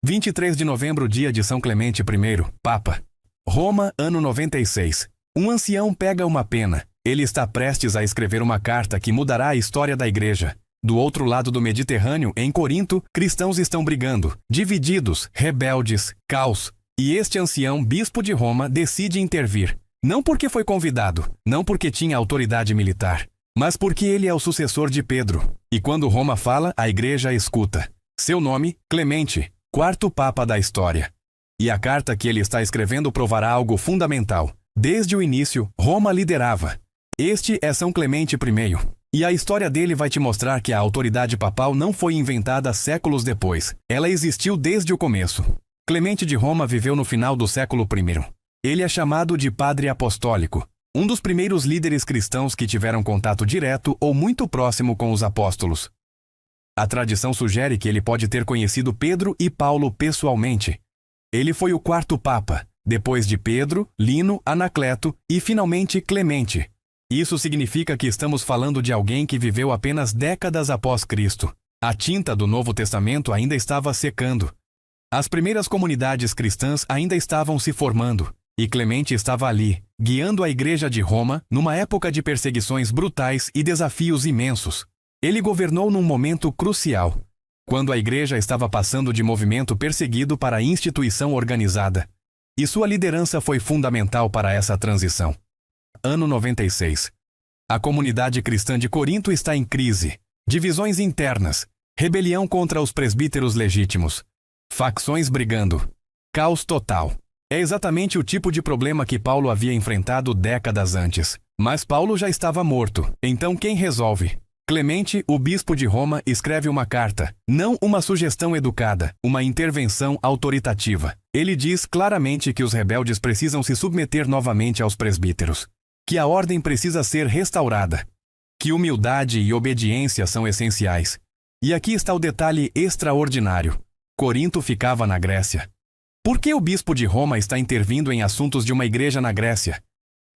23 de novembro, dia de São Clemente I, Papa. Roma, ano 96. Um ancião pega uma pena. Ele está prestes a escrever uma carta que mudará a história da igreja. Do outro lado do Mediterrâneo, em Corinto, cristãos estão brigando, divididos, rebeldes, caos. E este ancião, bispo de Roma, decide intervir. Não porque foi convidado, não porque tinha autoridade militar, mas porque ele é o sucessor de Pedro. E quando Roma fala, a igreja escuta. Seu nome, Clemente, quarto papa da história. E a carta que ele está escrevendo provará algo fundamental. Desde o início, Roma liderava. Este é São Clemente I. E a história dele vai te mostrar que a autoridade papal não foi inventada séculos depois. Ela existiu desde o começo. Clemente de Roma viveu no final do século I. Ele é chamado de Padre Apostólico, um dos primeiros líderes cristãos que tiveram contato direto ou muito próximo com os apóstolos. A tradição sugere que ele pode ter conhecido Pedro e Paulo pessoalmente. Ele foi o quarto papa, depois de Pedro, Lino, Anacleto e finalmente Clemente. Isso significa que estamos falando de alguém que viveu apenas décadas após Cristo. A tinta do Novo Testamento ainda estava secando. As primeiras comunidades cristãs ainda estavam se formando, e Clemente estava ali, guiando a Igreja de Roma numa época de perseguições brutais e desafios imensos. Ele governou num momento crucial, quando a Igreja estava passando de movimento perseguido para instituição organizada. E sua liderança foi fundamental para essa transição. Ano 96. A comunidade cristã de Corinto está em crise. Divisões internas, rebelião contra os presbíteros legítimos, facções brigando, caos total. É exatamente o tipo de problema que Paulo havia enfrentado décadas antes. Mas Paulo já estava morto, então quem resolve? Clemente, o bispo de Roma, escreve uma carta, não uma sugestão educada, uma intervenção autoritativa. Ele diz claramente que os rebeldes precisam se submeter novamente aos presbíteros, que a ordem precisa ser restaurada, que humildade e obediência são essenciais. E aqui está o detalhe extraordinário. Corinto ficava na Grécia. Por que o bispo de Roma está intervindo em assuntos de uma igreja na Grécia?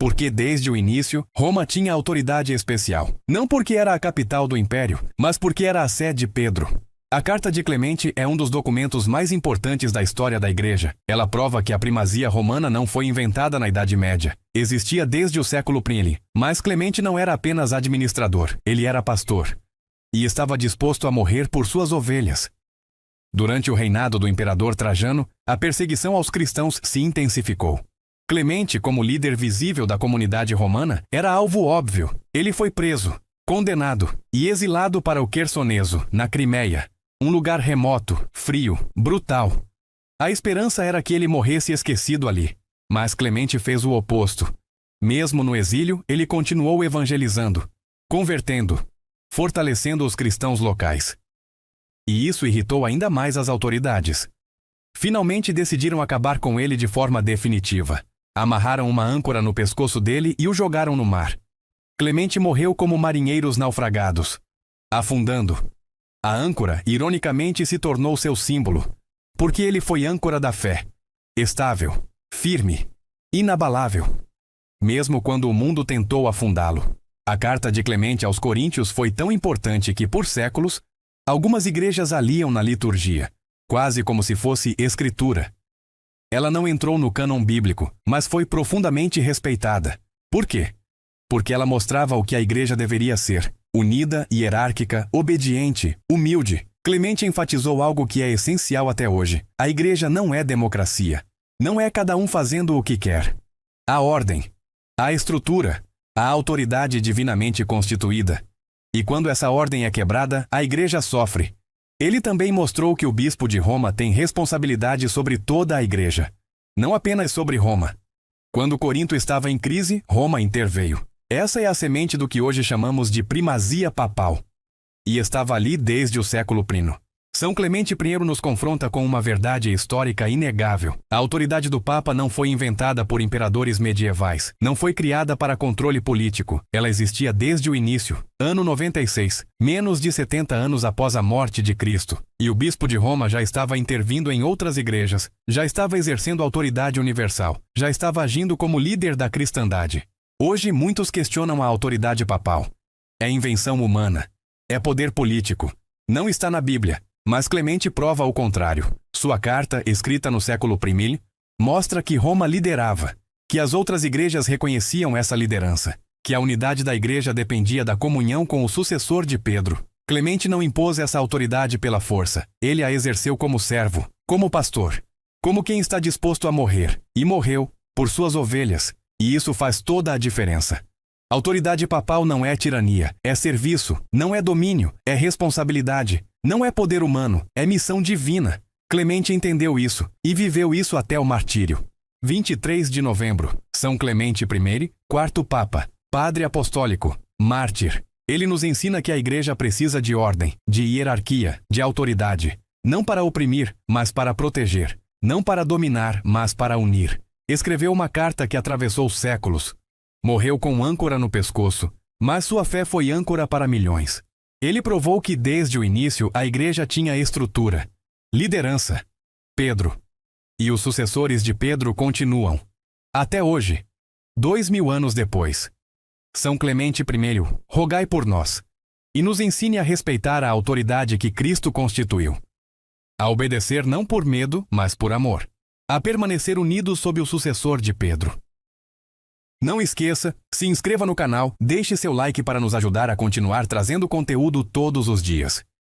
Porque desde o início, Roma tinha autoridade especial. Não porque era a capital do império, mas porque era a sede de Pedro. A Carta de Clemente é um dos documentos mais importantes da história da igreja. Ela prova que a primazia romana não foi inventada na Idade Média. Existia desde o século I. Mas Clemente não era apenas administrador, ele era pastor. E estava disposto a morrer por suas ovelhas. Durante o reinado do imperador Trajano, a perseguição aos cristãos se intensificou. Clemente, como líder visível da comunidade romana, era alvo óbvio. Ele foi preso, condenado e exilado para o Quersoneso, na Crimeia, um lugar remoto, frio, brutal. A esperança era que ele morresse esquecido ali, mas Clemente fez o oposto. Mesmo no exílio, ele continuou evangelizando, convertendo, fortalecendo os cristãos locais. E isso irritou ainda mais as autoridades. Finalmente decidiram acabar com ele de forma definitiva. Amarraram uma âncora no pescoço dele e o jogaram no mar. Clemente morreu como marinheiros naufragados, afundando. A âncora, ironicamente, se tornou seu símbolo, porque ele foi âncora da fé, estável, firme, inabalável, mesmo quando o mundo tentou afundá-lo. A carta de Clemente aos Coríntios foi tão importante que, por séculos, algumas igrejas a liam na liturgia, quase como se fosse escritura. Ela não entrou no cânon bíblico, mas foi profundamente respeitada. Por quê? Porque ela mostrava o que a igreja deveria ser: unida, hierárquica, obediente, humilde. Clemente enfatizou algo que é essencial até hoje. A igreja não é democracia. Não é cada um fazendo o que quer. Há ordem, há estrutura, há autoridade divinamente constituída. E quando essa ordem é quebrada, a igreja sofre. Ele também mostrou que o bispo de Roma tem responsabilidade sobre toda a igreja, não apenas sobre Roma. Quando Corinto estava em crise, Roma interveio. Essa é a semente do que hoje chamamos de primazia papal. E estava ali desde o século I. São Clemente I nos confronta com uma verdade histórica inegável. A autoridade do Papa não foi inventada por imperadores medievais. Não foi criada para controle político. Ela existia desde o início, ano 96, menos de 70 anos após a morte de Cristo. E o bispo de Roma já estava intervindo em outras igrejas, já estava exercendo autoridade universal, já estava agindo como líder da cristandade. Hoje, muitos questionam a autoridade papal. É invenção humana. É poder político. Não está na Bíblia. Mas Clemente prova o contrário. Sua carta, escrita no século I, mostra que Roma liderava, que as outras igrejas reconheciam essa liderança, que a unidade da igreja dependia da comunhão com o sucessor de Pedro. Clemente não impôs essa autoridade pela força, ele a exerceu como servo, como pastor, como quem está disposto a morrer, e morreu por suas ovelhas, e isso faz toda a diferença. Autoridade papal não é tirania, é serviço, não é domínio, é responsabilidade, não é poder humano, é missão divina. Clemente entendeu isso, e viveu isso até o martírio. 23 de novembro, São Clemente I, quarto Papa, Padre Apostólico, mártir. Ele nos ensina que a igreja precisa de ordem, de hierarquia, de autoridade, não para oprimir, mas para proteger, não para dominar, mas para unir. Escreveu uma carta que atravessou séculos. Morreu com âncora no pescoço, mas sua fé foi âncora para milhões. Ele provou que desde o início a igreja tinha estrutura, liderança. Pedro. E os sucessores de Pedro continuam. Até hoje. 2000 anos depois. São Clemente I, rogai por nós. E nos ensine a respeitar a autoridade que Cristo constituiu. A obedecer não por medo, mas por amor. A permanecer unidos sob o sucessor de Pedro. Não esqueça, se inscreva no canal, deixe seu like para nos ajudar a continuar trazendo conteúdo todos os dias.